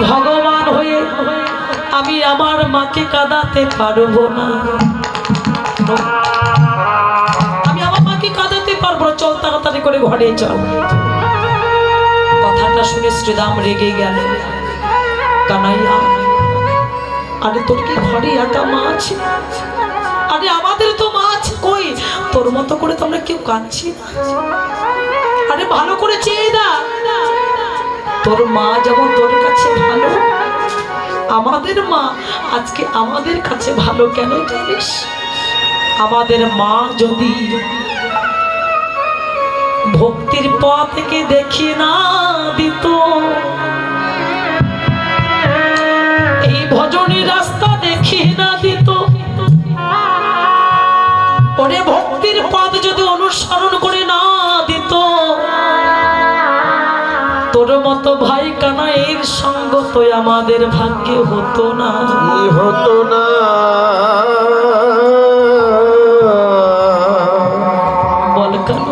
ভগবান হয়ে আমি আমার মাকে কাঁদাতে পারবো না, আমি আমার মাকে কাঁদাতে পারবো না, চল তাড়াতাড়ি করে ঘরে চল। কথাটা শুনে শ্রীরাম রেগে গেল। কানাইয়া, আরে তোর কি ঘরে একা মা আছে? আরে আমাদের তো মা আছে, কই তোর মতো করে তোমরা কেউ কাঁদছি না? আরে ভালো করে চেয়ে দা, তোর মা যেমন তোর কাছে ভালো, আমাদের মা আজকে আমাদের কাছে ভালো কেন জানিস? আমাদের মা যদি ভক্তির পথ থেকে দেখি না দিত, এই ভজনী রাস্তা দেখি না দিত, ওরে ভক্তির পথ যদি অনুসরণ করে না দিত, তোর মতো ভাই কানাইয়ের সঙ্গ তো আমাদের ভাগ্যে হতো না, হতো না। বল কেন?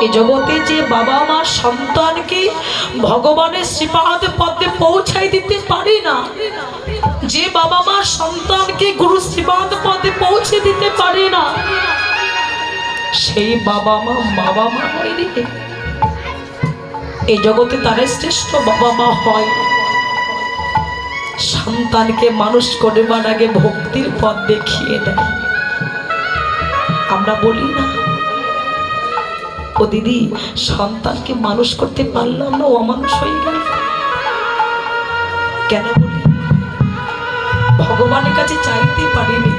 এই জগতে যে বাবা মা সন্তানকে ভগবানের শ্রীপাদ পদে পৌঁছাই দিতে পারে না, যে বাবা মা সন্তানকে গুরু শ্রীপাদ পদে পৌঁছে দিতে পারে না, সেই বাবা মা হয় রে। এই জগতে তারা শ্রেষ্ঠ বাবা মা হয় সন্তানকে মানুষ করবার আগে ভক্তির পথ দেখিয়ে দেয়। আমরা বলি না, ও দিদি সন্তানকে মানুষ করতে পারলাম না, ও অমানুষ হয়ে গেল। কেন বলি? ভগবানের কাছে চাইতে পারিনি,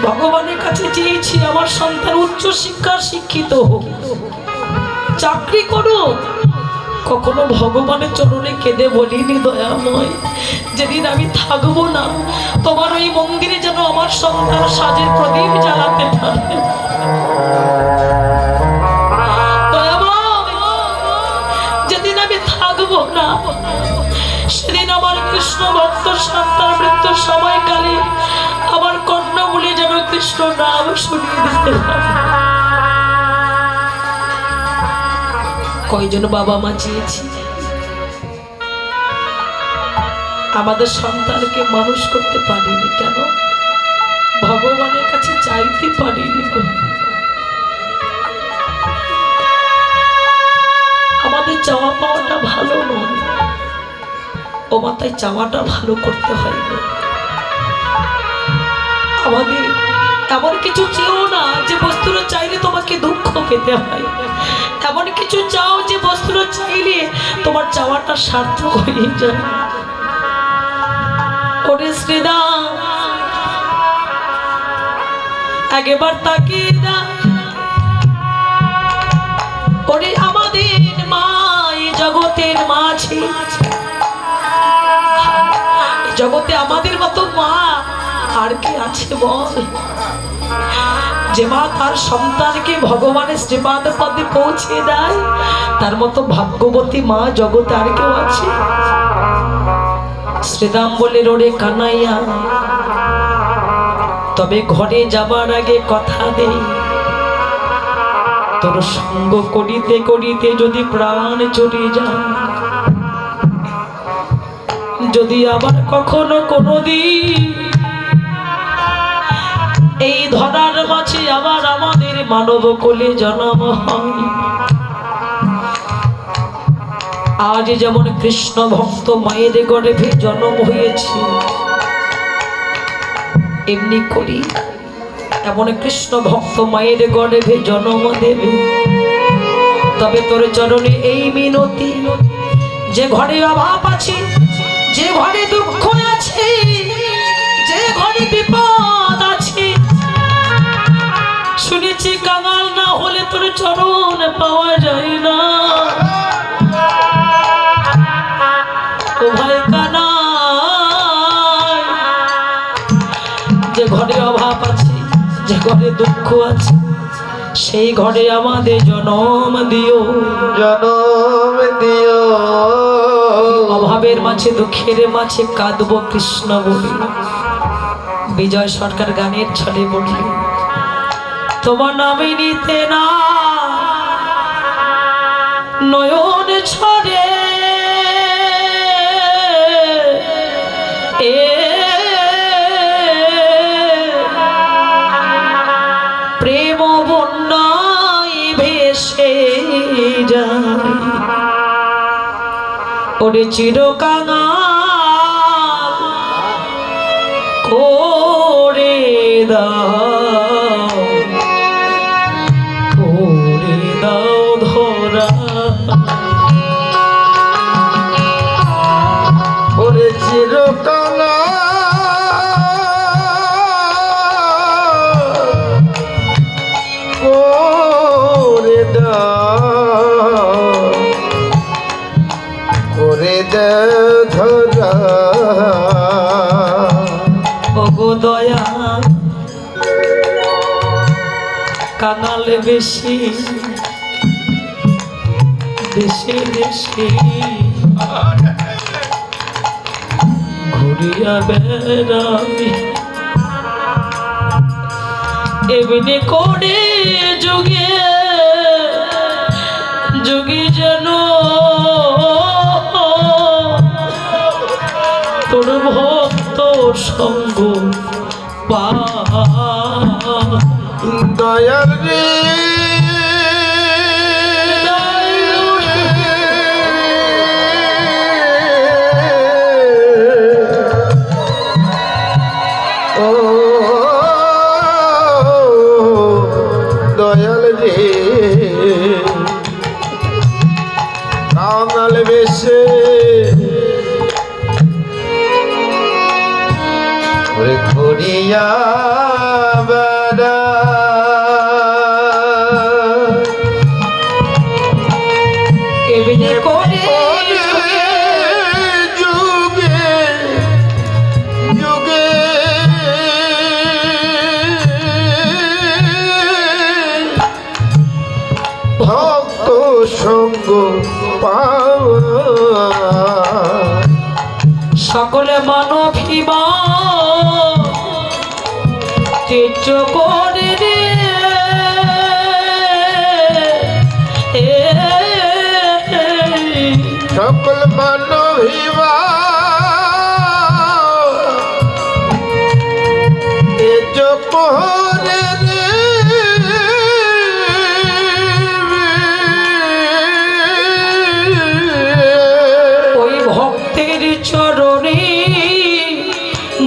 ভগবানের কাছে চেয়েছি আমার সন্তান উচ্চ শিক্ষার শিক্ষিত হোক, চাকরি করো। কখনো ভগবানের চরণে কেঁদে বলিনি, দয়াময় যেদিন আমি থাকবো না তোমার ওই মন্দিরে যেন আমার সন্তান সাজের প্রদীপ জ্বালাতে পারে। যেদিন আমি থাকবো না সেদিন আমার কৃষ্ণ ভক্ত সন্তান মৃত্যুর সময়কালে আমার কর্ণমূলে যেন কৃষ্ণ নাম শুনিয়ে দিতে পারে। কয়জন বাবা মা চেয়েছি আমাদের সন্তানকে মানুষ করতে পারিনি, কেন? ভগবানের কাছে চাইতে পারিনি। আমাদের চাওয়া পাওয়াটা ভালো নয়, ও মাতায় চাওয়াটা ভালো করতে হয়। আমাদের এমন কিছু চেয়েও না যে বস্তুটা চাইলে তোমাকে দুঃখ পেতে হয়, এমন কিছু চাও যে বস্তুটা চাইলে তোমার চাওয়াটা সার্থক হয়ে যায়। ওরে শ্রীরাম, একবার তাকিয়ে না, ওরে আমাদের মা এই জগতের মা আছে, জগতে আমাদের মতো মা আর কি আছে বল? যে মা তার সন্তানকে ভগবানের শ্রীপাদ পদে পৌঁছে দেয়, তার মতো ভাগ্যবতী মা জগতে আর কেউ আছে? শ্রীরাম বলে, ওরে কানাইয়া, তবে ঘরে যাবার আগে কথা দেই, তোর সঙ্গ করিতে করিতে যদি প্রাণ চলে যায়, যদি আবার কখনো কোনোদিন এই ধরার মাঝে আবার আমাদের মানব কোলে জন্ম হয়, আজ যেমন কৃষ্ণ ভক্ত মায়ের গর্ভে জন্ম হয়েছে, এমনি করি এমন কৃষ্ণ ভক্ত মায়ের গর্ভে জন্ম দেবে। তবে তোর চরণে এই মিনতি, যে ঘরে অভাব আছে, যে ঘরে দুঃখ আছে, যে ঘরে বিপদ আছে, শুনেছি কাঙাল না হলে তোর চরণ পাওয়া যায় না। ও ভাই কানাই, যে ঘরে অভাব আছে, যে ঘরে দুঃখ আছে, সেই ঘরে আমাদের জনম দিও, জনম দিও। অভাবের মাঝে দুঃখের মাঝে কাঁদবো কৃষ্ণ বলি। বিজয় সরকার গানের ছলে বলি, তোমার নামে নিতে না নয়ন ছড়ে ওরে চিরকাঙা করে দাও ধরা ওরে চিরকালা করে দে ধরা ওগো দয়া কাঙালে বেশি দেশে দেশে ঘুরিয়া বেড়াবি এমনি করে যুগে যুগে যেন তোর ভক্ত সঙ্গ পা দয়ার রে ও দয়াল রে কাঙাল বেশে ওরে ঘুরিয়া বেড়া এমনি করে যুগে যুগে ভক্ত সঙ্গ পাওয়া সকলে মানবিবা তেজ করে রে সকল মানবিবা তেজ করে রে ওই ভক্তের চরণে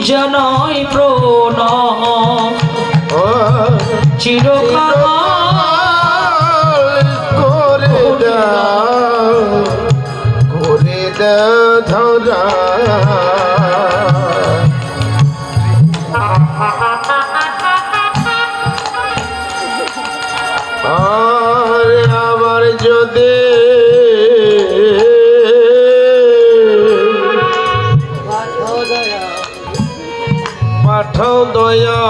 জানাই প্রণাম চিরকাল করে ধরা আর আমার যদি পাঠাও দয়া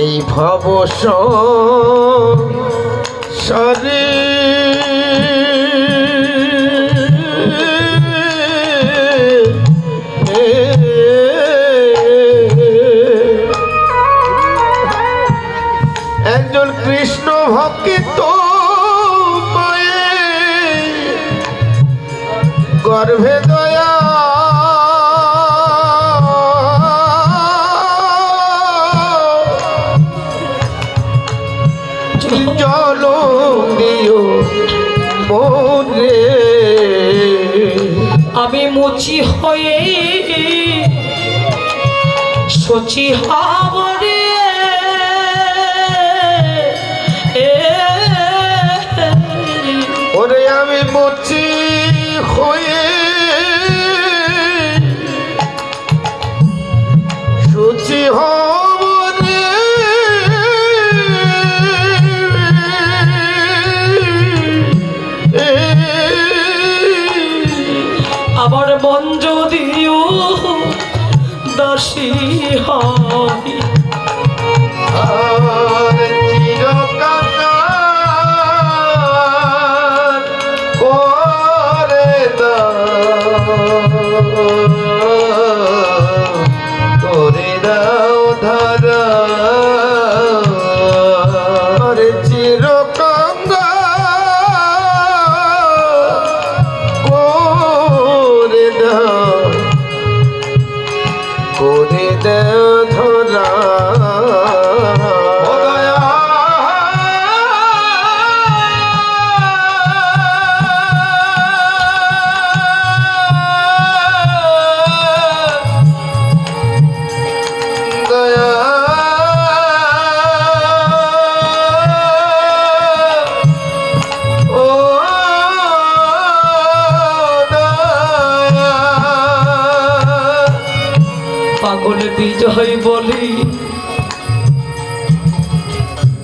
এই ভব সরে একজন কৃষ্ণ ভক্ত গর্ভে দয়া জল দিও মোরে আমি মুচি হয়ে সচি হাবরে ওরে আমি মুচি হয়ে সুচি হব রে আবার মন যদিও দাসী হয়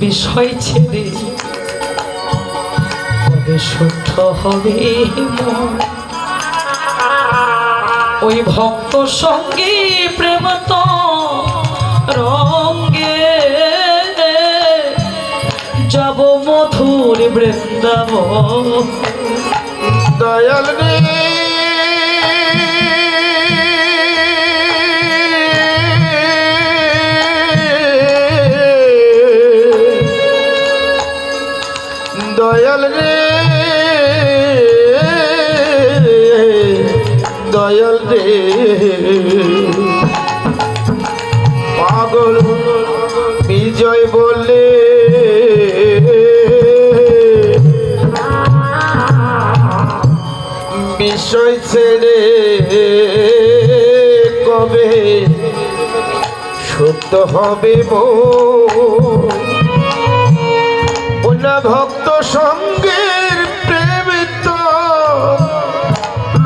বিষয় ছেড়ে কবে শুদ্ধ হবে মন? ওই ভক্ত সঙ্গে প্রেম তো রঙ্গে যাব মধুর বৃন্দাবন। দয়াল রে দয়াল রে দয়াল রে পাগল বিজয় বলে বিষয় ছেড়ে কবে শুদ্ধ হবে ওনা ভক্ত সঙ্গের প্রেম তো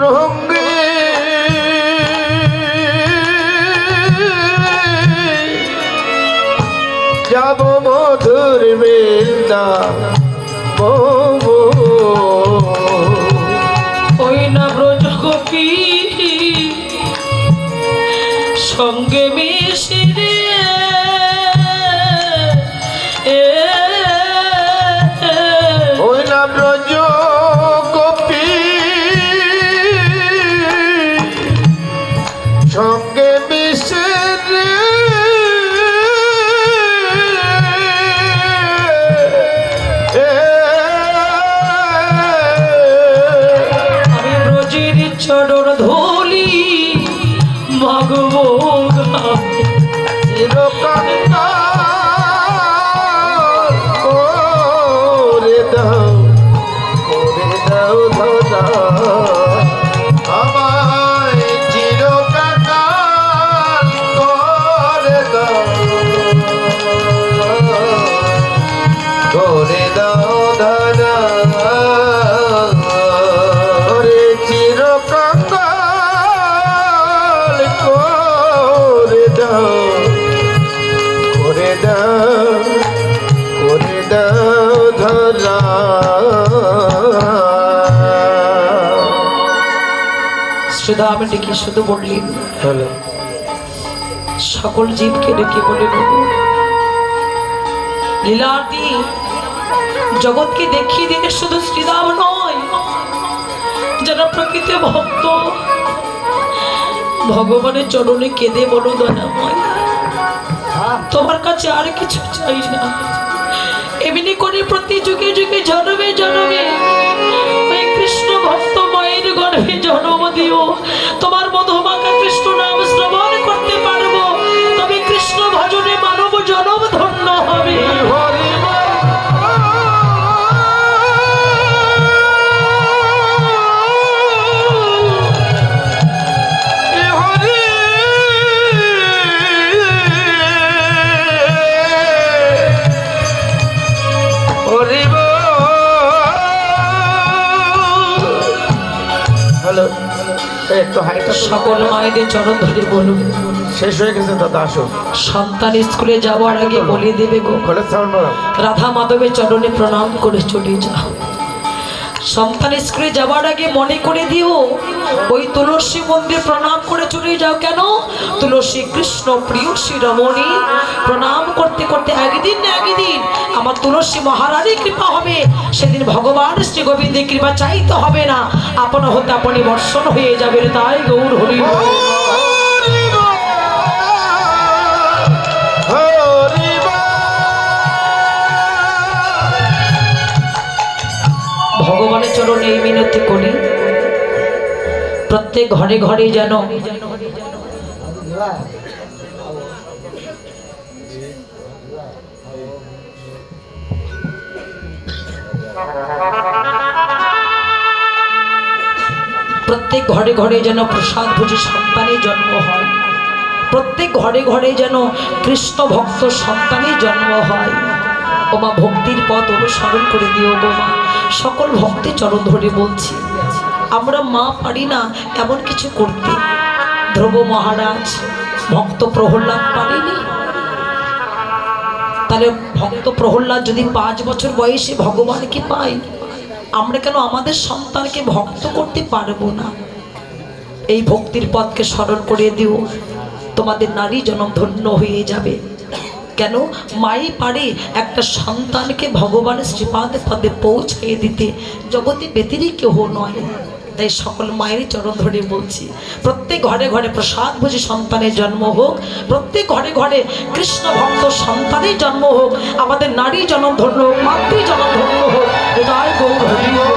রঙ্গে যাব মধুর বৃন্দা ওই না ব্রজ গোপী সঙ্গে মিশিরে ওই না ব্রজ গোপী সঙ্গে মিশে রে আমি ব্রজের চরণ ধুলি মাগবো চিরকান্না করে দাও ধরা আমায় চিরকান্না করে দাও ধরা ওরে চিরকান্না করে দাও ধরা শ্রীধা আমি ডেকে শুধু বললেন হ্যালো সকল জীবকে ডেকে বলে লীলাটি জগৎকে দেখিয়ে দিলে শুধু শ্রীরাম নয়, যারা প্রকৃতি ভক্ত ভগবানের চরণে কেঁদে বলো দয়াময় তোমার কাছে আর কিছু চাই না। এমনি করে প্রতি যুগে যুগে জন্মে জন্মে ওই কৃষ্ণ ভক্ত মায়ের গর্ভে জন্ম দিও। তোমার মধুমাখা কৃষ্ণ নাম শ্রবণ করতে পারবো, তবে কৃষ্ণ ভজনে মানব জনম ধন্য হবে। সকল মায়েদের চরণ ধরে বলুন শেষ হয়ে গেছে দাদা আসো সন্তান স্কুলে যাওয়ার আগে বলে দেবে গো রাধা মাধবের চরণে প্রণাম করে চলে যাও। সন্তান স্কুলে যাওয়ার আগে মনে করে দিও ওই তুলসী মন্দির প্রণাম করে চলে যাও। কেন? তুলসী কৃষ্ণ প্রিয় শ্রী রমণী প্রণাম করতে করতে একদিন না একদিন আমার তুলসী মহারানীর কৃপা হবে। সেদিন ভগবান শ্রী গোবিন্দের কৃপা চাইতে হবে না, আপন হতে আপনি বর্ষণ হয়ে যাবে। তাই গৌর হরি ভগবানের চরণে এই মিনতি করি প্রত্যেক ঘরে ঘরে যেন প্রত্যেক ঘরে ঘরে যেন প্রসাদ ভোজী সন্তানের জন্ম হয়, প্রত্যেক ঘরে ঘরে যেন কৃষ্ণ ভক্ত সন্তানের জন্ম হয়। ও মা ভক্তির পথ অনুসরণ করে দিও গো মা। সকল ভক্তের চরণ ধরে বলছি, আমরা মা পারি না এমন কিছু করতে। ধ্রুব মহারাজ ভক্ত প্রহ্লাদ পারেনি, তাহলে ভক্ত প্রহ্লাদ যদি 5 বছর বয়সে ভগবানকে পাই, আমরা কেন আমাদের সন্তানকে ভক্ত করতে পারবো না? এই ভক্তির পথকে স্মরণ করে দিও, তোমাদের নারী জনম ধন্য হয়ে যাবে। কেন? মাই পারে একটা সন্তানকে ভগবানের শ্রীপাদে পদে পৌঁছাইয়ে দিতে, জগতে ব্যতিরিক্ত কেহ নয়। তাই সকল মায়েরই চরণ ধরে বলছি, প্রত্যেক ঘরে ঘরে প্রসাদ ভোজী সন্তানের জন্ম হোক, প্রত্যেক ঘরে ঘরে কৃষ্ণ ভক্ত সন্তানের জন্ম হোক, আমাদের নারী জনম ধন্য হোক, মাতৃ জনম ধন্য হোক। জয় গৌর হরি বল।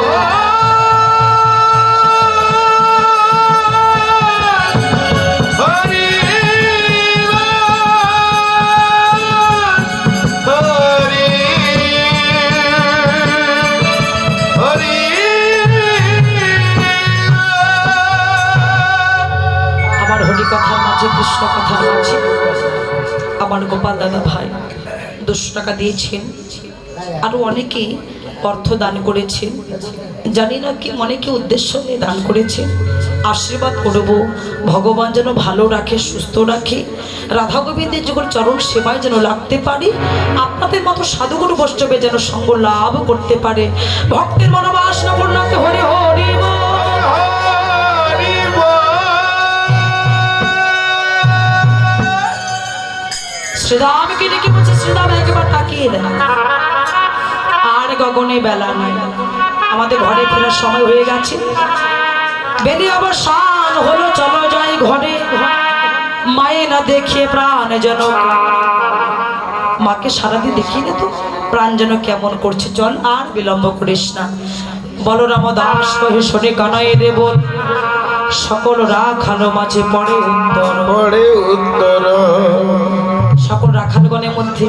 কথার মাঝে কৃষ্ণ কথার মাঝে আমার গোপাল দাদা ভাই 200 টাকা দিয়েছেন, আরো অনেকেই অর্থ দান করেছেন, জানি না কি মনে কি উদ্দেশ্য নিয়ে দান করেছেন। আশীর্বাদ করব ভগবান যেন ভালো রাখে, সুস্থ রাখে, রাধা গোবিন্দের যখন চরণ সেবায় যেন লাগতে পারি, আপনাদের মতো সাধুগুরু বৈষ্ণবে যেন সঙ্গ লাভ করতে পারে। ভক্তের মনোবাসনা পূর্ণাতে হরি হরি বল। শ্রীরামকে ডেকে বলছে, শ্রীরাম একবার তাকিয়ে দেন। আর গগনে বেলা নাই, আমাদের ঘরে ফেরার সময় হয়ে গেছে। বেলি অবসান হলো, চলো যাই ঘরে। মায়ে না দেখিয়ে প্রাণ যেন, মাকে সারাদিন দেখিয়ে তো প্রাণ যেন কেমন করছে। চল আর বিলম্ব করিস না। বলরাম দাস কহে শোনে কানাই রে বল, সকল রাখালো মাঝে পড়ে উত্তর, পড়ে উত্তর। সকল রাখালগণের মধ্যে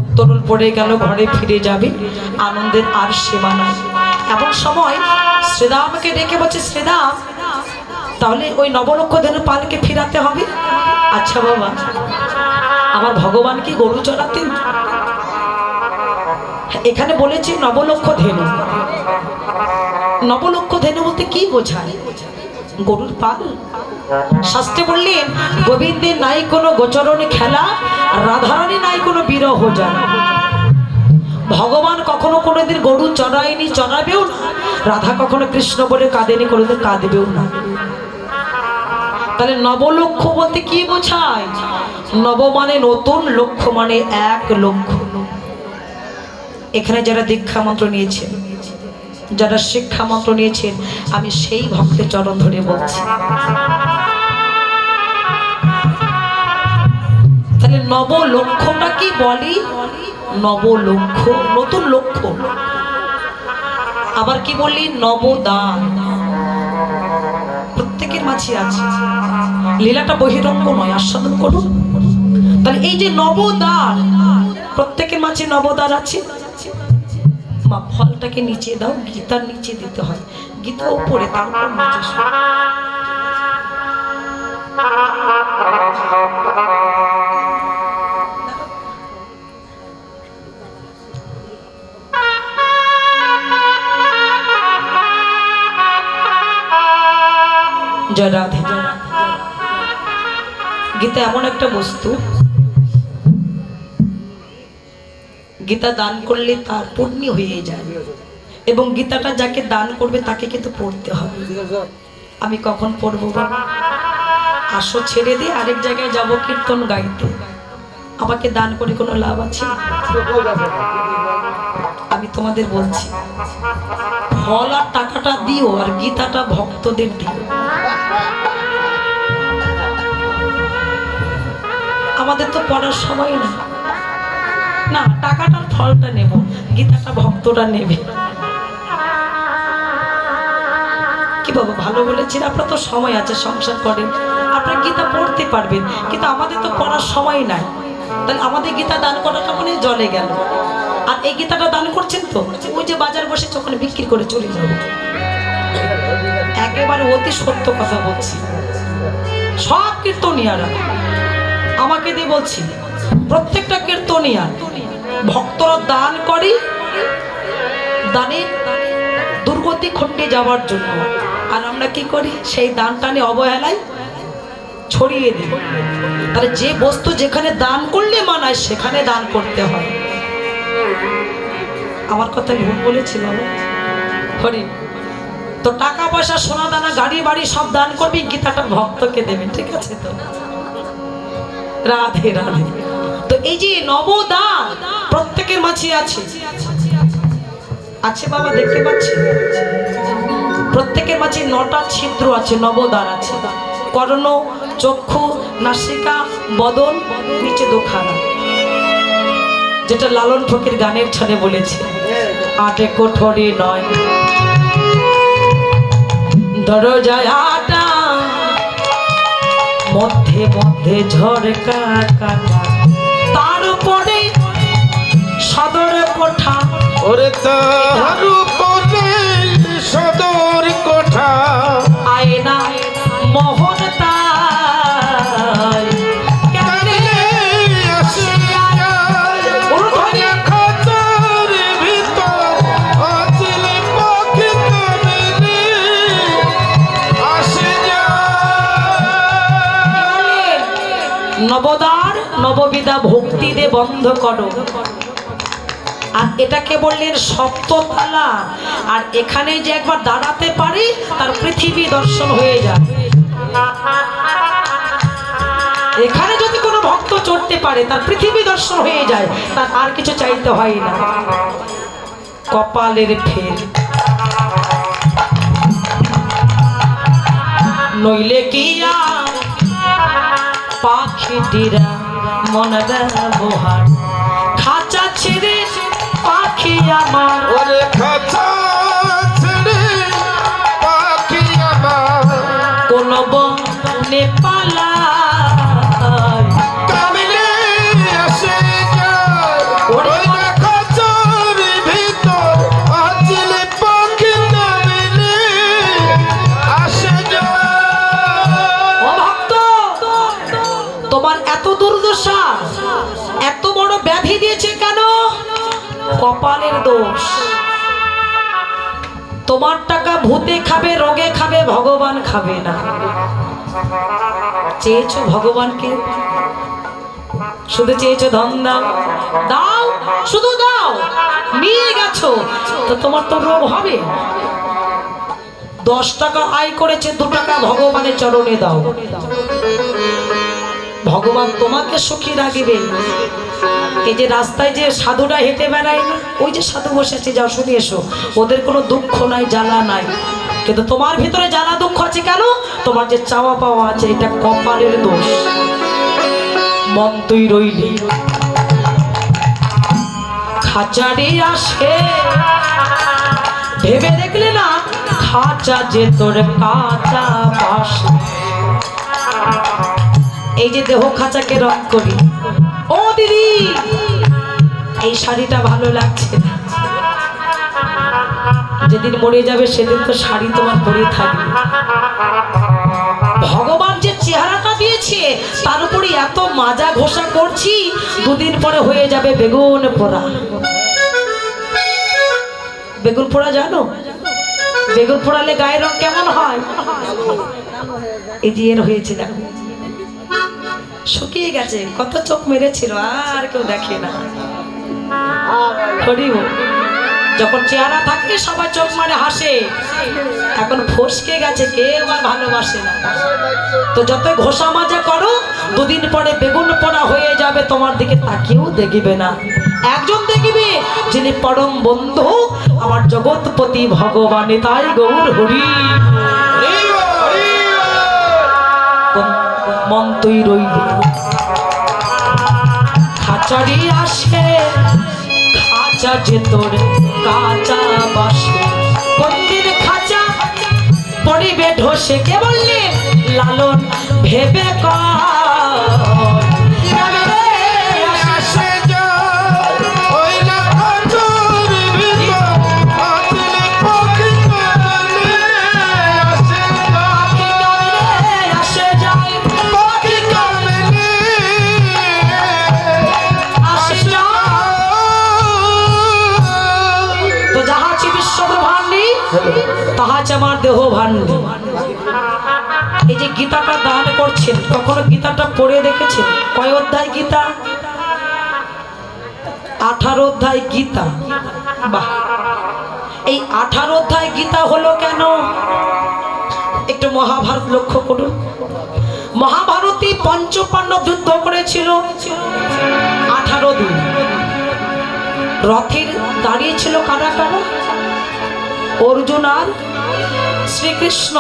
উত্তরণ পড়ে গেল, ঘরে ফিরে যাবে, আনন্দের আর সীমা নাই। এমন সময় শ্রীরামকে ডেকে বলছে, শ্রীরাম তাহলে ওই নবলক্ষ ধেনু পালকে ফিরাতে হবে। আচ্ছা বাবা, আমার ভগবান কি গরু চড়াতেন? এখানে বলেছে নবলক্ষ ধেনু। নবলক্ষ ধেনু বলতে কি বোঝায়? গরুর পাল। শাস্ত্রে বললেন, গোবিন্দের নাই কোনো গোচরণে খেলা, রাধারানী নাই কোনো বিরহ জানা। ভগবান কখনো কোনোদিন গরু চড়ায়নি, চড়াবেও না। রাধা কখনো কৃষ্ণ বলে কাঁদেনি, কোনোদিন কাঁদবেও না। তাহলে নবলক্ষ বলতে কি বোঝায়? নব মানে নতুন, লক্ষ্য মানে 1 লক্ষ। এখানে যারা দীক্ষা মন্ত্র নিয়েছেন, যারা শিক্ষা মন্ত্র নিয়েছেন, আমি সেই ভক্তের চরণ ধরে বলছি, তাহলে নবলক্ষটা কি বলি? নবলক্ষ, নতুন লক্ষ্য। আবার কি বললি? নবদান। প্রত্যেকের মাঝে আছে, লীলাটা বহিরঙ্গ নয়, আস্বাদন করুন। তাহলে এই যে নবদান, প্রত্যেকের মাঝে নবদান আছে। মা ফলটাকে নিচে দাও, গীতার নিচে দিতে হয়, গীতা উপরে, তারপর নিচে। জয় রাধে। গীতা এমন একটা বস্তু, গীতা দান করলে তার পূর্ণ হয়ে যায়, এবং গীতাটা যাকে দান করবে তাকে কিন্তু পড়তে হবে। আমি কখন পড়বো বাবা? আসো ছেড়ে দিয়ে আরেক জায়গায় যাব কীর্তন গাইতে, আমাকে দান করে কোনো লাভ আছে? আমি তোমাদের বলছি, ফল আর টাকাটা দিও, আর গীতাটা ভক্তদের দিও। আমাদের তো পড়ার সময় নেই না, টাকাটার ফলটা নেব, গীতাটা ভক্তরা নেবে। কি বাবা ভালো বলেছেন? আপনার তো সময় আছে, সংসার করেন, আপনার গীতা পড়তে পারবেন, কিন্তু আমাদের তো পড়ার সময় নাই। তাহলে আমাদের গীতা দান করাটা মানে জলে গেল। আর এই গীতাটা দান করছেন তো ওই যে বাজার বসে ওখানে বিক্রি করে চলে যাব। একেবারে অতি সত্য কথা বলছি। সব কীর্তনিয়ারা আমাকে দিয়ে বলছি, প্রত্যেকটা কীর্তনিয়া ভক্তরা দান করে দানের দুর্গতি খণ্ডে যাওয়ার জন্য, আর আমরা কি করি? সেই দানটা নিয়ে অবহেলায় ছড়িয়ে দিই। তাহলে যে বস্তু যেখানে দান করলে মানায় সেখানে দান করতে হয়। আমার কথা ভুল বলেছি বাবা? হরি, তো টাকা পয়সা সোনা দানা গাড়ি বাড়ি সব দান করবি, গীতাটা ভক্তকে দেবে, ঠিক আছে তো? রাধে রাধে। তো এই যে নবদান প্রত্যেকের মাঝে আছে, আছে বাবা, দেখতে পাচ্ছি প্রত্যেকের মাঝে 9টা ছিদ্র আছে, নবদ্বার আছে। কর্ণ, চক্ষু, নাসিকা, বদন, নিচে দুখানা, যেটা লালন ফকির গানের ছলে বলেছে, 8 কোঠরি নয় দরজায় 8টা, মধ্যে মধ্যে ঝরকা কাটা, তার উপরে সদর কোঠা। ওরে তাহার উপরে সদর কোঠা, আয়না মোহন তাই কেমনে আসে যায়। ওরে খাঁচার ভিতর আছিল পাখি কেমনে আসে যায়। নবদ্বার নববিধা ভক্তি দে বন্ধ করো। আর এটাকে বললেন সপ্ততলা। আর এখানে যে একবার দাঁড়াতে পারে তার পৃথিবী দর্শন হয়ে যায়। এখানে যদি কোনো ভক্ত চড়তে পারে তার পৃথিবী দর্শন হয়ে যায়, তার আর কিছু চাইতে হয় না। কপালের ফের নইলে কি আর পাখিটিরা মন ব্যবহার, খাঁচা ছেড়ে পাখি আমার, ওরে খাঁচা ছেড়ে পাখি আমার কোন বনে পালায় কেমনে আসে যায়। ওরে খাঁচার ভিতর আছিল পাখি কেমনে আসে যায়। ও ভক্ত, তোমার এত দুর্দশা, এত বড় ব্যাধি দিয়েছে কেন? কপালের দোষ। তোমার টাকা ভূতে খাবে, রোগে খাবে, ভগবান খাবে না। চেয়েছো ভগবানকে, শুধু চেয়েছো ধন দাও, দাও, শুধু দাও, নিয়ে গেছো, তো তোমার তো রোগ হবে। 10 টাকা আয় করেছে, 2 টাকা ভগবানের চরণে দাও, ভগবান তোমাকে সুখী রাখবে। এই যে রাস্তায় যে সাধুরা হেঁটে বেড়ায় না, ওই যে সাধু বসেছে, যাও শুনে এসো, ওদের কোনো দুঃখ নাই, জ্বালা নাই, কিন্তু তোমার ভিতরে জ্বালা দুঃখ আছে কেন? তোমার যে চাওয়া পাওয়া আছে, এটা কপালের দোষ। মন তুই রইলি খাঁচারি আসে, ভেবে দেখলে না খাঁচা যে তোর কাঁচা বাস। এই যে দেহ খাঁচাকে রং করি, ও দিদি এই শাড়িটা ভালো লাগছে না, যেদিন মরে যাবে সেদিন তো শাড়ি তোমার পরে থাকবে। ভগবান যে চেহারাটা দিয়েছে তার উপরে এত মাজা ঘষা করছি, 2 দিন পরে হয়ে যাবে বেগুন পোড়া। বেগুন পোড়া জানো? বেগুন পোড়ালে গায়ের রং কেমন হয়? এই যে এর হয়েছে, দেখো শুকিয়ে গেছে, কত চোখ মেরেছিল, আর কেউ দেখে না। যখন চেহারা থাকলে সবাই চোখ মারে হাসে, এখন ফসকে গেছে, কেউ আর ভালোবাসে না। তো যত ঘষা মাজা করো, 2 দিন পরে বেগুন পোড়া হয়ে যাবে, তোমার দিকে তাকিয়েও দেখবে না। একজন দেখবে যিনি পরম বন্ধু, আমার জগৎপতি ভগবান, তাই গৌর হরি। মন তুই রইলি খাঁচারি আসে, খাঁচা যে তোর কাঁচা বাসে, কোনদিন খাঁচা পড়িবে ঢসে। কে বললে? লালন ভেবে আমার দেহ ভান্ডি। এই যে গীতাটা দান করছেন, কখনো গীতাটা পড়ে দেখেছেন? কয় অধ্যায় গীতা? 18 অধ্যায় গীতা। বাহ, এই 18 অধ্যায় গীতা হলো কেন? একটু মহাভারত লক্ষ্য করুন। মহাভারতী পঞ্চপাণ্ডব যুদ্ধ করেছিল 18 দিন। রথের দাঁড়িয়েছিল কারা কারা? অর্জুন আর শ্রীকৃষ্ণ।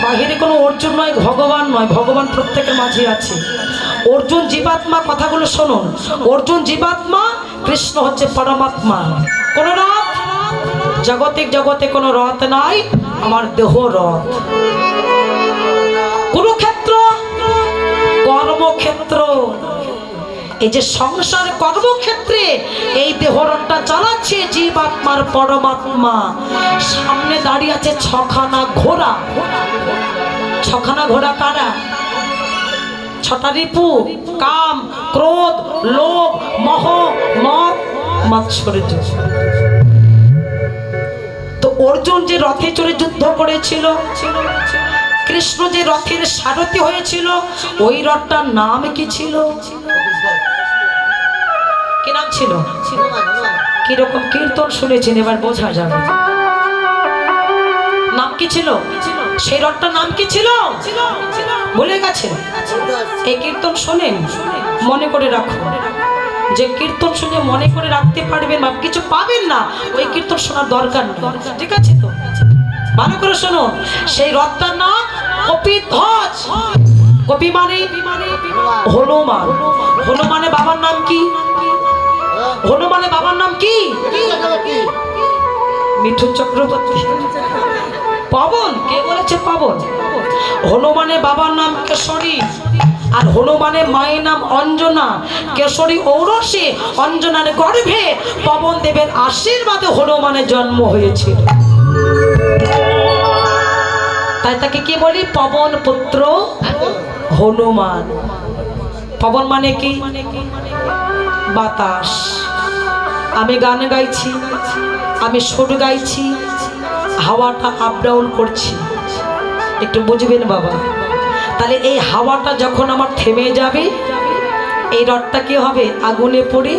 বাহিরে কোনো অর্জুন নয়, ভগবান নয়, ভগবান প্রত্যেকের মাঝে আছে। অর্জুন জীবাত্মা, কথাগুলো শুনুন। অর্জুন জীবাত্মা, কৃষ্ণ হচ্ছে পরমাত্মা। কোন রথ? জাগতিক জগতে কোনো রথ নাই, আমার দেহ রথ। কুরুক্ষেত্র কর্মক্ষেত্র। এই যে সংসার কর্মক্ষেত্রে এই দেহরথটা চালাচ্ছে জীবাত্মার পরমাত্মা। সামনে দাঁড়িয়ে আছে 6খানা ঘোড়া। 6খানা ঘোড়া কারা? 6টা রিপু, কাম, ক্রোধ, লোভ, মোহ, মদ, মাৎসর্য। তো অর্জুন যে রথে চড়ে যুদ্ধ করেছিল, কৃষ্ণ যে রথের সারথি হয়েছিল, ওই রথটার নাম কি ছিল? কি নাম ছিল? কিরকম কীর্তন শুনেছেন, এবার বোঝা যাবে। নাম কি ছিল? সেই রথটার নাম কি ছিল? ভুলে গেছেন? এই কীর্তন শোনেন, মনে করে রাখুন। যে কীর্তন শুনে মনে করে রাখতে পারবেন না, কিছু পাবেন না, ওই কীর্তন শোনার দরকার নেই। ঠিক আছে তো? ভালো করে শোনো। সেই রথটার নাম কপিধ্বজ। কপি মানে হনুমান। হনুমানের বাবার নাম কি? হনুমানের বাবার নাম কি? মিঠুন চক্রবর্তী। পবন। কে বলেছে পবন? হনুমানের বাবার নাম কেশরী, আর হনুমানের মায়ের নাম অঞ্জনা। কেশরী ঔরসে, অঞ্জনার গর্ভে পবন দেবের আশীর্বাদে হনুমানের জন্ম হয়েছিল। তাই তাকে কি বলি? পবন পুত্র হনুমান। পবন মানে কি? বাতাস। আমি গান গাইছি, আমি সুর গাইছি, হাওয়াটা আপ ডাউন করছি, একটু বুঝবেন বাবা। তাহলে এই হাওয়াটা যখন আমার থেমে যাবে, এই রথটা কি হবে? আগুনে পড়ে।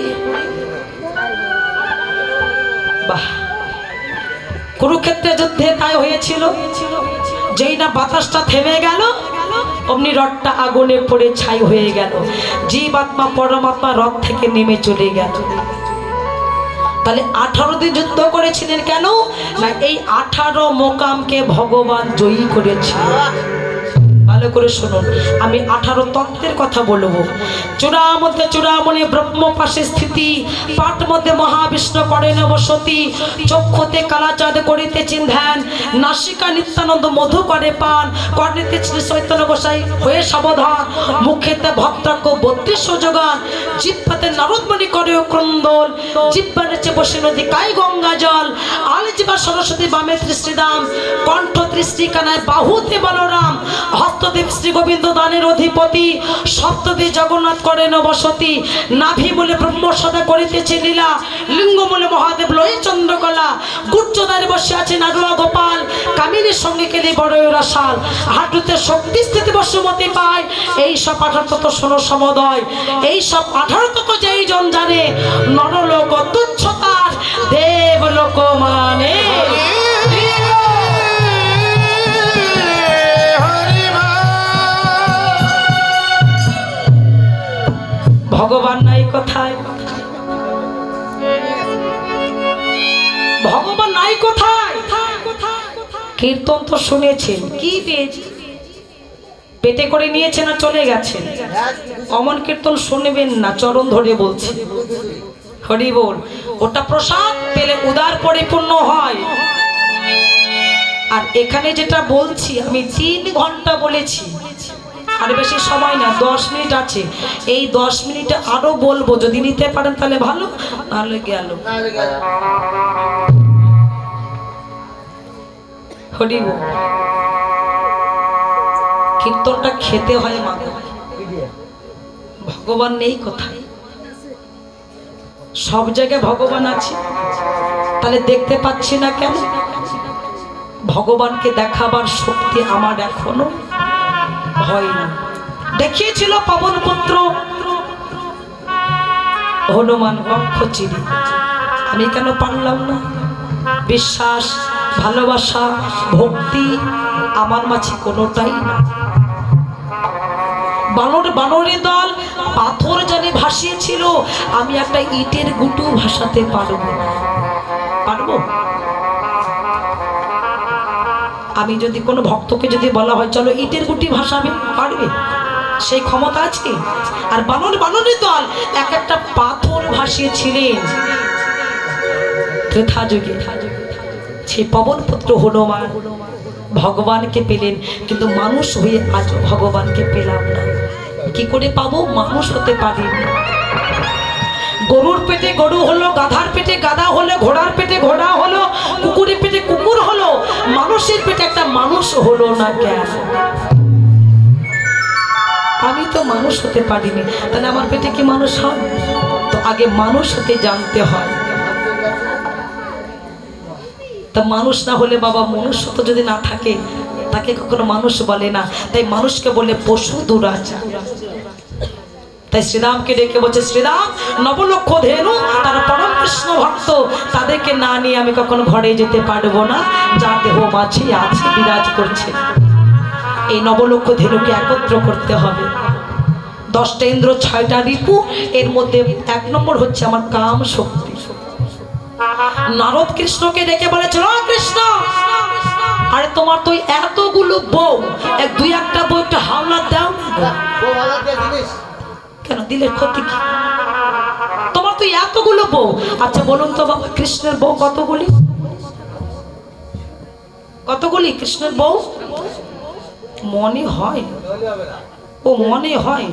বাহ, কুরুক্ষেত্রের যুদ্ধে তাই হয়েছিল। যেই না বাতাসটা থেমে গেল, অমনি রথটা আগুনে পড়ে ছাই হয়ে গেল। জীবাত্মা পরমাত্মা রথ থেকে নেমে চলে গেল। তাহলে 18 দিন যুদ্ধ করেছিলেন কেন? না, এই 18 মোকামকে ভগবান জয়ী করেছিল। ভালো করে শুনুন, আমি 18 তত্ত্বের কথা বলবো। চূড়া মধ্যে চূড়ামণি ব্রহ্ম পাশে স্থিতি, পাঠ মধ্যে মহাবিষ্ণু করেন বসতি, চক্ষুতে কালাচাঁদ করিতেছেন ধ্যান, নাসিকা নিত্যানন্দ মধু করে পান, কর্ণেতে শ্রী চৈতন্য গোসাই হয়ে সাবধান, মুখেতে ভক্তাক্ষ 32 যোগান, জিহ্বাতে নারদমণি করে ক্রন্দন, জিহ্বার নিচে বসে নদী কায় গঙ্গা জল, আলজিবা সরস্বতী বামে শ্রীরাম, কণ্ঠ দৃষ্টি কানায় বাহুতে বলরাম, হস্তদেব শ্রী গোবিন্দ দানের অধিপতি, সপ্তদী জগন্নাথ করেন বসতি, নাভি মূলে ব্রহ্ম সদা করিতেছে লীলা, লিঙ্গ মূলে মহাদেব লয়ে চন্দ্রকলা, গুচ্ছদারে বসে আছে নারুয়া গোপাল, কামিনীর সঙ্গে কেলি বড়ই রসাল, হাঁটুতে শক্তি স্থিতি বসুমতি পায়। এই সব 18 তত্ত্ব শোনো সমদয়। এই সব 18 তত্ত্ব যেই জন জানে, নরলোক তুচ্ছতার, দেবলোক মানে। ভগবান নাই কোথায়? ভগবান নাই কোথায়? কীর্তন তো শুনেছেন, কি পেটে করে নিয়েছে না চলে গেছেন? অমন কীর্তন শুনবেন না, চরণ ধরে বলছি। হরি বল। ওটা প্রসাদ পেলে উদার পরিপূর্ণ হয়। আর এখানে যেটা বলছি, আমি 3 ঘন্টা বলেছি, আর বেশি সময় না, 10 মিনিট আছে। এই 10 মিনিটে আরো বলবো, যদি নিতে পারেন তাহলে ভালো, নাহলে গেল। হরি বল। কীর্তনটা খেতে হয় মা। ভগবান নেই কোথায়? সব জায়গায় ভগবান আছে, তাহলে দেখতে পাচ্ছি না কেন? ভগবানকে দেখাবার শক্তি আমার এখনো হয় না। দেখিয়েছিল পবন পুত্র হনুমান বক্ষ চিরি। আমি কেন পারলাম না? বিশ্বাস, ভালোবাসা, ভক্তি আমার মাঝে কোনোটাই না। বানরের দল পাথর জানে ভাসিয়েছিল, আমি একটা ইটের গুঁটো ভাসাতে পারবো না। পারবো? আমি যদি কোনো ভক্তকে যদি বলা হয় চলো ইটের গুটি ভাসাবে, পারবে? সেই ক্ষমতা আছে? আর বানরের দল এক একটা পাথর ভাসিয়েছিলেন ত্রেতা যুগে। সে পবন পুত্র হনুমান ভগবানকে পেলেন, কিন্তু মানুষ হয়ে আজ ভগবানকে পেলাম না। কি করে পাবো? মানুষ হতে পারিনি। গরুর পেটে গরু হলো, গাধার পেটে গাধা হলো, ঘোড়ার পেটে ঘোড়া হলো, কুকুরের পেটে কুকুর হলো, মানুষের পেটে একটা মানুষ হলো না কেন? আমি তো মানুষ হতে পারিনি, তাহলে আমার পেটে কি মানুষ হয়? তো আগে মানুষ হতে জানতে হয়। তা মানুষ না হলে বাবা, মনুষ্যত্ব যদি না থাকে তাকে কখনো মানুষ বলে না। তাই মানুষকে বলে পশু দুরাচার। তাই শ্রীরামকে ডেকে বলছে, শ্রীরাম নবলক্ষ ধেনু, তারা পরম কৃষ্ণ ভক্ত, তাদেরকে না নিয়ে আমি কখনো ঘরে যেতে পারবো না, যা দেহ মাঝে আছে বিরাজ করছে। এই নবলক্ষ ধেনুকে একত্র করতে হবে। 10টা ইন্দ্র, 6টা রিপু, এর মধ্যে 1 নম্বর হচ্ছে আমার কাম শক্তি। নারদ কৃষ্ণকে ডেকে বলেছিল, কৃষ্ণ আরে তোমার তো এতগুলো বউ, 2-1টা বউ একটু হাওলা দাও। কেন দিলে ক্ষতি কি? তোমার তো এতগুলো বউ। আচ্ছা বলুন তো বাবা, কৃষ্ণের বউ কতগুলি? কতগুলি কৃষ্ণের বউ? মনে হয়, ও মনে হয়,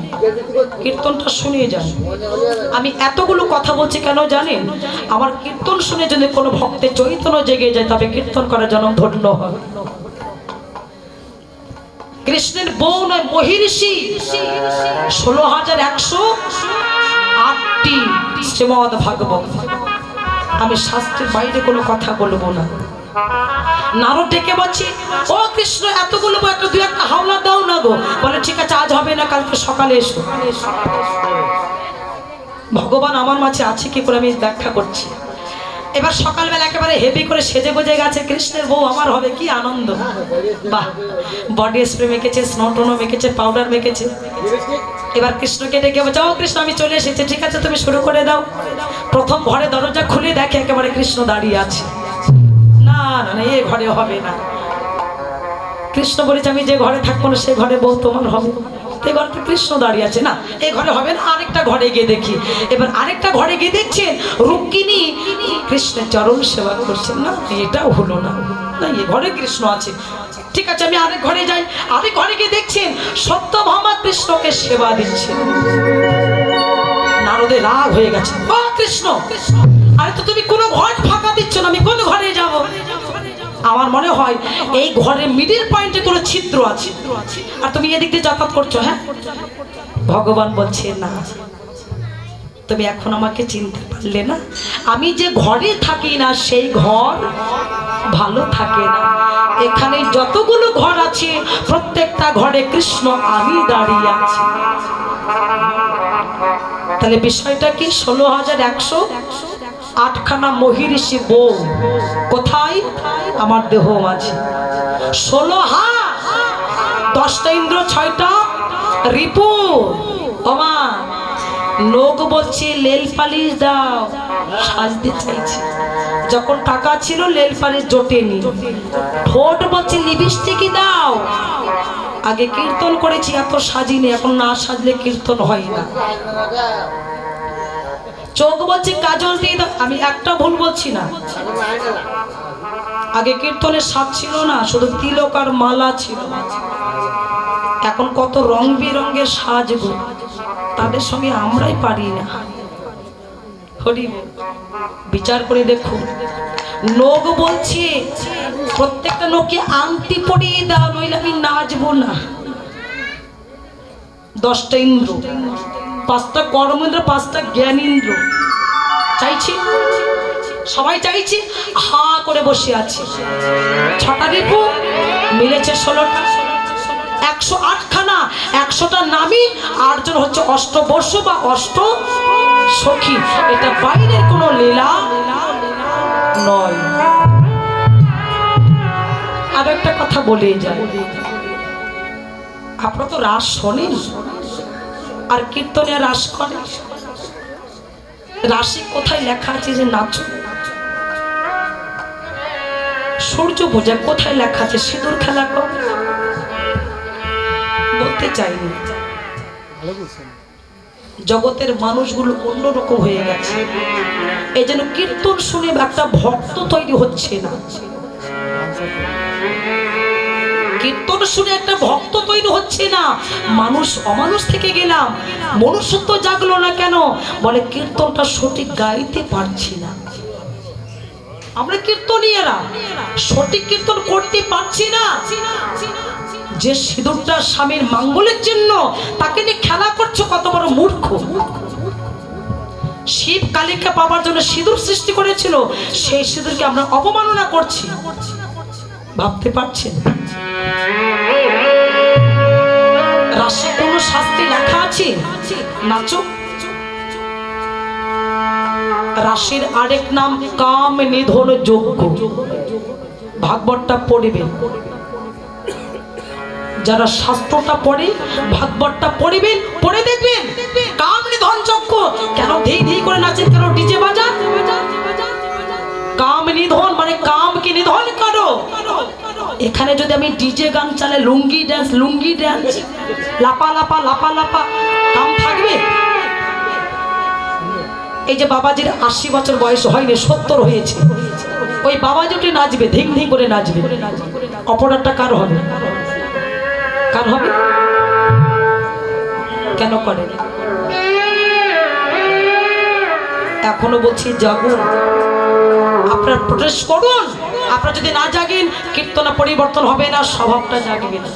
কীর্তনটা শুনিয়ে যান। আমি এতগুলো কথা বলছি কেন জানেন? আমার কীর্তন শুনে যদি কোনো ভক্তের চৈতন্য জেগে যায়, তবে কীর্তন করার জন্য ধন্য হয়। কৃষ্ণের বউ নয়, মহিষী 16,108টি শ্রীমদ ভাগবত। আমি শাস্ত্রের বাইরে কোনো কথা বলবো না। নারদ ডেকে বলছি, ও কৃষ্ণ এতগুলো বউ, একটা 2-1টা হাওলা দাও না গো। বলে ঠিক আছে, আজ হবে না, কালকে সকালে এসো। ভগবান আমার মাঝে আছে কি করে আমি ব্যাখ্যা করছি। এবার সকালবেলা একেবারে হেভি করে সেজে গুজে গেছে, কৃষ্ণের বউ আমার হবে, কি আনন্দ! বাহ, বডি স্প্রে মেখেছে, স্নোটোনো মেখেছে, পাউডার মেখেছে। এবার কৃষ্ণকে ডেকে বলছে, ও কৃষ্ণ আমি চলে এসেছি, ঠিক আছে তুমি শুরু করে দাও। প্রথম ঘরে দরজা খুলে দেখে একেবারে কৃষ্ণ দাঁড়িয়ে আছে। না না না, এ ঘরে হবে না। কৃষ্ণ বলেছে, আমি যে ঘরে থাকবো না সে ঘরে বউ তোমার হবে। এই ঘরটা কৃষ্ণ দাঁড়িয়ে আছে, না এই ঘরে হবে না, আরেকটা ঘরে গিয়ে দেখি। এবার আরেকটা ঘরে গিয়ে দেখছেন রুক্মিণী কৃষ্ণের চরণ সেবা করছেন। না এটাও হলো না, না এ ঘরে কৃষ্ণ আছে, ঠিক আছে আমি আরেক ঘরে যাই। আরেক ঘরে গিয়ে দেখছেন সত্যভামা কৃষ্ণকে সেবা দিচ্ছেন। নারদের রাগ হয়ে গেছে, ও কৃষ্ণ আরে তো তুমি কোনো ঘর ফাঁকা দিচ্ছ না, আমি কোন ঘরে যাব? আমার মনে হয় এই ঘরের মিডিল পয়েন্টে কোনো ছিদ্র আছে, আর তুমি এদিক দিয়ে যাতায়াত করছো। হ্যাঁ, ভগবান বলছে না, তুমি এখন আমাকে চিনতে পারলে না। আমি যে ঘরে থাকি না সেই ঘর ভালো থাকে না। এখানে যতগুলো ঘর আছে প্রত্যেকটা ঘরে কৃষ্ণ আমি দাঁড়িয়ে আছি। তাহলে বিষয়টা কি? 16,108খানা মহিষী বউ কোথায়? আমার দেহ মাঝে। 16 হাত, 10টা ইন্দ্র, 6টা রিপু। ওমা লোক বলছে লেল পালিশ দাও, সাজতে চাইছে। যখন টাকা ছিল লেল পালিশ জোটেনি। ঠোঁট বলছে লিপস্টিক দাও। আগে কীর্তন করেছি, এত সাজিনি, এখন না সাজলে কীর্তন হয় না। চোখ বলছে কাজল দিয়ে দাও। আমি একটা ভুল বলছি না। আগে কীর্তনের সাজ ছিল না, শুধু তিলক আর মালা ছিল। এখন কত রং বেরঙের সাজগো, তাদের সঙ্গে আমরাই পারি না। হরি বিচার করে দেখুন। লোক বলছে প্রত্যেকটা লোককে আংটি পরিয়ে দাও, নইলে আমি নাচবো না। 10টা ইন্দ্র, 5টা কর্মেন্দ্র, 5টা জ্ঞানেন্দ্র চাইছি, সবাই চাইছি, হা করে বসে আছে। 6টা রিপু মিলেছে 16টা, 108খানা, 100টা নামী, 8 জন হচ্ছে অষ্টবর্ষ বা অষ্ট সখী। এটা বাইরের কোনো লীলা বলে যায়। আপনারা তো রাস শোনেন আর কীর্তনে রাস করেন, রাশি কোথায় লেখা আছে যে নাচো? সূর্য পূজা কোথায় লেখা আছে সিঁদুর খেলা কর? বলতে চাইনি। জগতের মানুষগুলো অন্যরকম হয়ে গেছে, এই জন্য কীর্তন শুনে একটা ভক্ত তৈরি হচ্ছে না। কীর্তন শুনে একটা ভক্ত তৈরি হচ্ছে না, মানুষ অমানুষ থেকে গেলাম, মনুষ্যত্ব জাগলো না কেন? বলে কীর্তনটা সঠিক গাইতে পারছি না। আমরা কীর্তনীয়রা সঠিক কীর্তন করতে পারছি না। যে সিঁদুরটা স্বামীর মঙ্গলের জন্য, তাকে নিয়ে খেলা করছো, কত বড় মূর্খ। শিব কালীকে পাওয়ার জন্য সিঁদুর সৃষ্টি করেছিল, সেই সিঁদুরকে আমরা অবমাননা করছি। ভাবতে পারছেন? রাশি কোন শাস্ত্রে লেখা আছে নাচো? রাশির আরেক নাম কাম নিধন যজ্ঞ। ভাগবতটা পড়িবে, যারা শাস্ত্রটা পড়ে ভাগবতটা পড়িবেন, পড়ে দেখবেন কাম নিধন যজ্ঞ। কেন ধেই ধেই করে নাচেন, কেন ডিজে বাজান? কাম নিধন মানে কামকে নিধন করো। এখানে যদি আমি ডিজে গান চালাই, লুঙ্গি ড্যান্স, লাপা লাপা লাপা লাপা, কাম থাকবে? এই যে বাবাজির 80 বছর বয়স হয়নি, 70 হয়েছে, ওই বাবাজি উঠে নাচবে, ধিং ধিং করে নাচবে, অপরাধটা কার হবে? কার হবে? কেন করে? এখনো বলছি জাগুন, আপনারা প্রোটেস্ট করুন। আপনারা যদি না জাগেন, কীর্তনা পরিবর্তন হবে না, স্বভাবটা জাগবে না।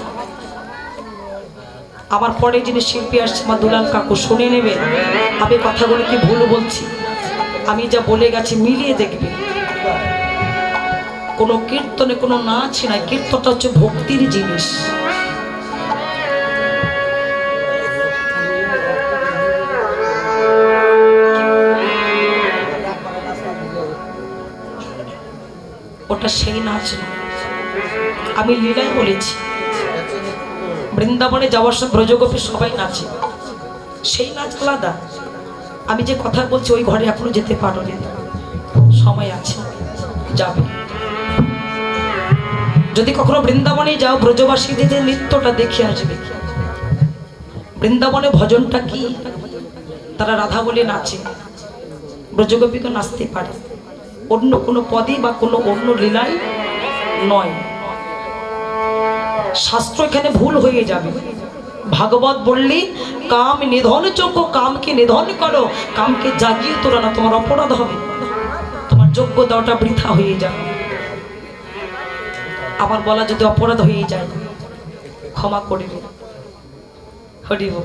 আমার পরে যিনি শিল্পী আসছে মা দুলাল কাকু, শুনে নেবেন আমি কথাগুলো কি ভুল বলছি, আমি যা বলে গেছি মিলিয়ে দেখবে। কোনো কীর্তনে কোনো নাচ না, কীর্তনটা হচ্ছে ভক্তির জিনিস। ওটা সেই নাচ না। আমি লীলায় বলেছি, বৃন্দাবনে যাওয়ার সময় ব্রজগোপী সবাই নাচে, সেই নাচ আলাদা। আমি যে কথা বলছি ওই ঘরে এখনো যেতে পারোনি, সময় আছে, যাবে। যদি কখনো বৃন্দাবনে যাও, ব্রজবাসীদের যে নৃত্যটা দেখে আসবে। বৃন্দাবনে ভজনটা কি? তারা রাধা বলে নাচে, ব্রজগোপী তো নাচতে পারে, অন্য কোনো পদে বা কোনো অন্য লীলায় নয়। শাস্ত্র এখানে ভুল হয়ে যাবে। ভাগবত বললি কাম নিধন যোগ্য, কামকে নিধন করো, কামকে জাগিয়ে তোলা না, তোমার অপরাধ হবে, তোমার যোগ্যতাটা বৃথা হয়ে যাবে। আমার বলা যদি অপরাধ হয়ে যায়, ক্ষমা করিবে। হরিব,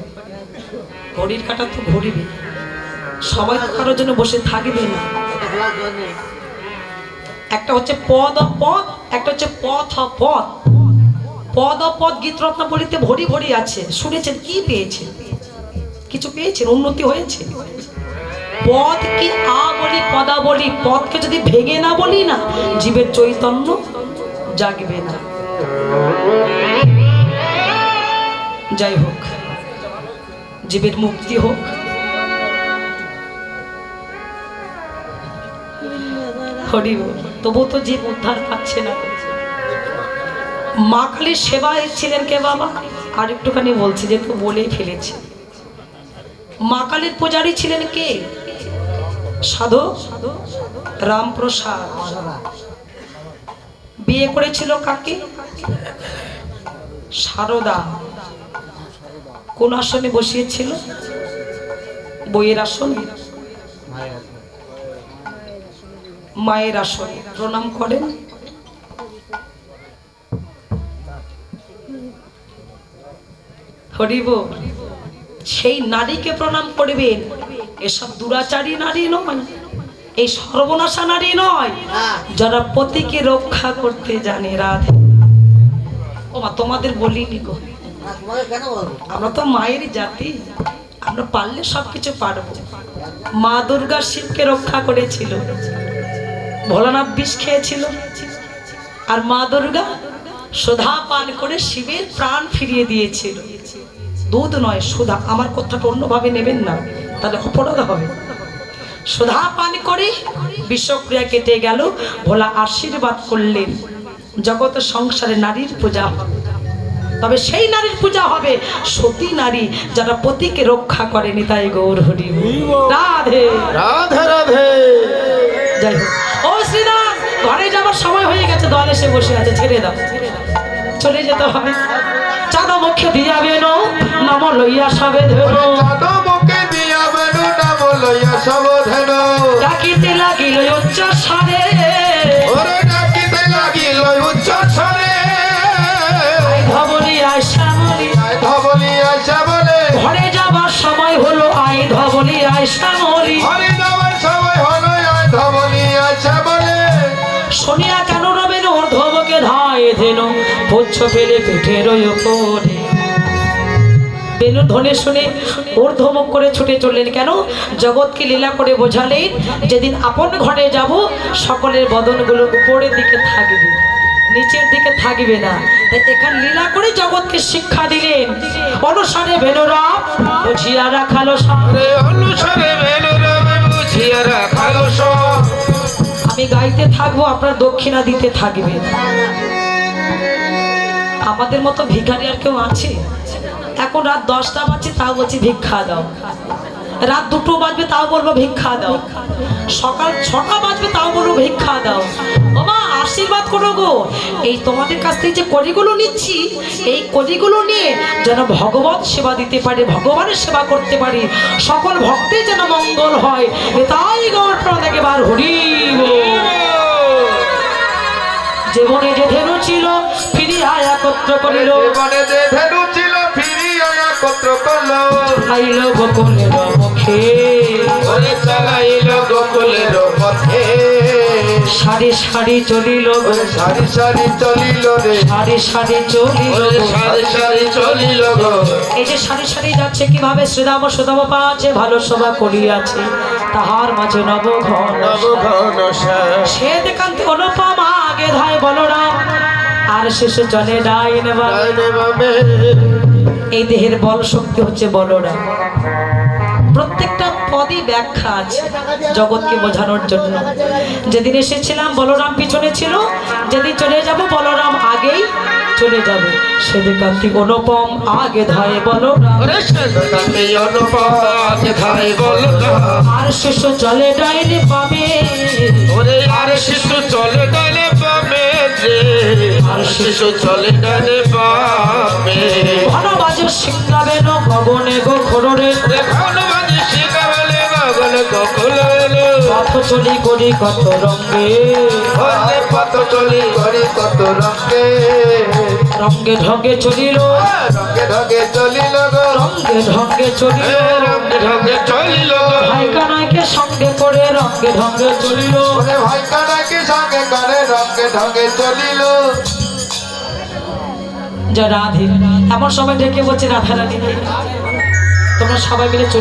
ঘড়ির কাটা তো ঘুরিবে, সবাই তো কারোর জন্য বসে থাকবে না। একটা হচ্ছে পদ পদ, একটা হচ্ছে পথ পথ। পদ পদ গীত রত্নাবলীতে ভরি ভরি আছে, শুনেছেন? কি পেয়েছেন? কিছু পেয়েছেন? উন্নতি হয়েছে? পদ কি আ বলি, পদা বলি, পদকে যদি ভেঙে না বলি না, জীবের চৈতন্য জাগবে না। যাই হোক, জীবের মুক্তি হোক। হরি বল। তবু তো জীব উদ্ধার পাচ্ছে না। মা কালীর সেবায় ছিলেন কে বাবা? আর একটুখানি বলছি, যেহেতু বলেই ফেলেছি। মা কালীর পূজারী ছিলেন কে? সাধু রামপ্রসাদ। বিয়ে করেছিল কাকে? সারদা। কোন আসনে বসিয়েছিল? বইয়ের আসনে, মায়ের আসনে। প্রণাম করেন। হরিব। সেই নারীকে প্রণাম করবেন। এসব দুরাচারী নারী নয়, এই সর্বনাশা নারী নয়, যারা পতিকে রক্ষা করতে জানে। রাধে। ও মা, তোমাদের বলিনি গো, আমরা তো মায়েরই জাতি, আমরা পারলে সবকিছু পারবো। মা দুর্গা শিবকে রক্ষা করেছিল, ভোলানাথ বিষ খেয়েছিল, আর মা দুর্গা সুধা পান করে শিবের প্রাণ ফিরিয়ে দিয়েছিল। দুধ নয়, সুধা। আমার কথাটা অন্যভাবে নেবেন না, তাহলে অপরাধ হবে। সুধা পান করে বিষক্রিয়া কেটে গেল। ভোলা আশীর্বাদ করলেন, জগৎ সংসারে নারীর পূজা হবে, তবে সেই নারীর পূজা হবে সতী নারী, যারা পতিকে রক্ষা করেনি। তাই গৌর হরি রাধে রাধে রাধে। যাই হোক, ও শ্রীরাম, ঘরে যাবার সময় হয়ে গেছে, দল এসে বসে আছে, ছেড়ে দাও, চলে যেতে হবে। চাঁদ মুখে দিয়া বেন নাম লইয়া সবে ধরো, চাঁদ মুখে দিয়া বেন নাম লইয়া সবে ধরো, ডাকিতে লাগিল উচ্চ স্বরে, ওরে ডাকিতে লাগিল উচ্চ স্বরে, আই ধবলি আই শ্যামলি, আয় ধবলি আশা বলে, ঘরে যাবার সময় হলো, আই ধবলি আই শ্যামলি। হরি যাওয়ার সময় হলো, আয় ধবলি আশা বলে, শুনিয়া কেন রবেন ওর ধবকে ধায় ধেন, পুচ্ছ ফেলে পিঠের ওপরে। বেনু ধনে শুনে ওর ধমক করে ছুটে চললেন। কেন? জগৎকে লীলা করে বোঝালেন, যেদিন আপন ঘরে যাব সকলের বদনগুলো উপরের দিকে থাকবে, নিচের দিকে থাকবে না। তাই এখানে লীলা করে জগৎকে শিক্ষা দিলেন। অনুসারে বেনুরা বুঝিয়া রাখালো সব, রে অনুসারে বেনুরামে বুঝিয়া রাখালো সব। আমি গাইতে থাকবো, আপনার দক্ষিণা দিতে থাকবে। আমাদের মতো ভিখারি আর কেউ আছে? এখন রাত 10টা বাজছে, তাও বলছি ভিক্ষা দাও। রাত 2টো বাজবে, তাও বলবো ভিক্ষা দাও। সকাল 6টা বাজবে, তাও বলবো ভিক্ষা দাও। বাবা আশীর্বাদ করো গো, এই তোমাদের কাছ থেকে যে কড়িগুলো নিচ্ছি, এই কড়িগুলো নিয়ে যেন ভগবত সেবা দিতে পারি, ভগবানের সেবা করতে পারি, সকল ভক্তের যেন মঙ্গল হয়। তাই গৌর প্রাণ একেবার হরি বল। জীবনে যে ধেনু ছিল ফিরিয়া একত্র করিল, জীবনে যে ধেনু ছিল ফিরিয়া একত্র করলো, আইল গোকুলের মুখে, ওরে চালাইল গোকুলের পথে, সারি সারি চলিল, ওরে সারি সারি চলিল রে, সারি সারি চলিল, ওরে সারি সারি চলিল গো। এই যে সারি সারি যাচ্ছে কিভাবে? শ্রীরাম সুদাম পাছে ভালো সভা করিয়াছে, তাহার মাঝে নবঘন নবঘন সে দেখান্তে অনুপমা আগে ধায় বলরাম, আর শেষে চলে ডাইন বামে। এই দেহের বল শক্তি হচ্ছে বলরাম। প্রত্যেকটা পদই ব্যাখ্যা আছে জগৎকে বোঝানোর জন্য। যেদিন এসেছিলাম বলরাম পিছনে ছিল, যেদিন চলে যাব বলরাম আগেই চলে যাবে। সেদিন কান্তি অনুপম আগে ধায় বলরাম, ওরে সেদিন অনুপম আগে ধায় বলরাম, আর শেষে চলে ডাইন বামে, ওরে আর শিশু চলে ডালে বামে রে, আর শিশু চলে ডালে বামে। ঘন বাজে সিংহাবে ন গগনে গো খোরে, রে ঘন বাজে শিখাবলে গগন গোকুল, পথ চলি করি কত রঙ্গে, ওরে পথ চলি করি কত রঙ্গে, রঙ্গে ঢঙ্গে চলিল, রঙ্গে ঢঙ্গে চলিল গো, রঙ্গে ঢঙ্গে চলিল, রঙ্গে ঢঙ্গে চলিল গো। ভাই কানাইকে সঙ্গে করে রঙ্গে ঢঙ্গে চলিল। ওরে ভাই কানাকে সঙ্গে করে রঙ্গে ঢঙ্গে চলিল। যা রাধে, এমন সময় ডেকে বলছে রাধা রাধি, তোমরা সবাই মিলে চলে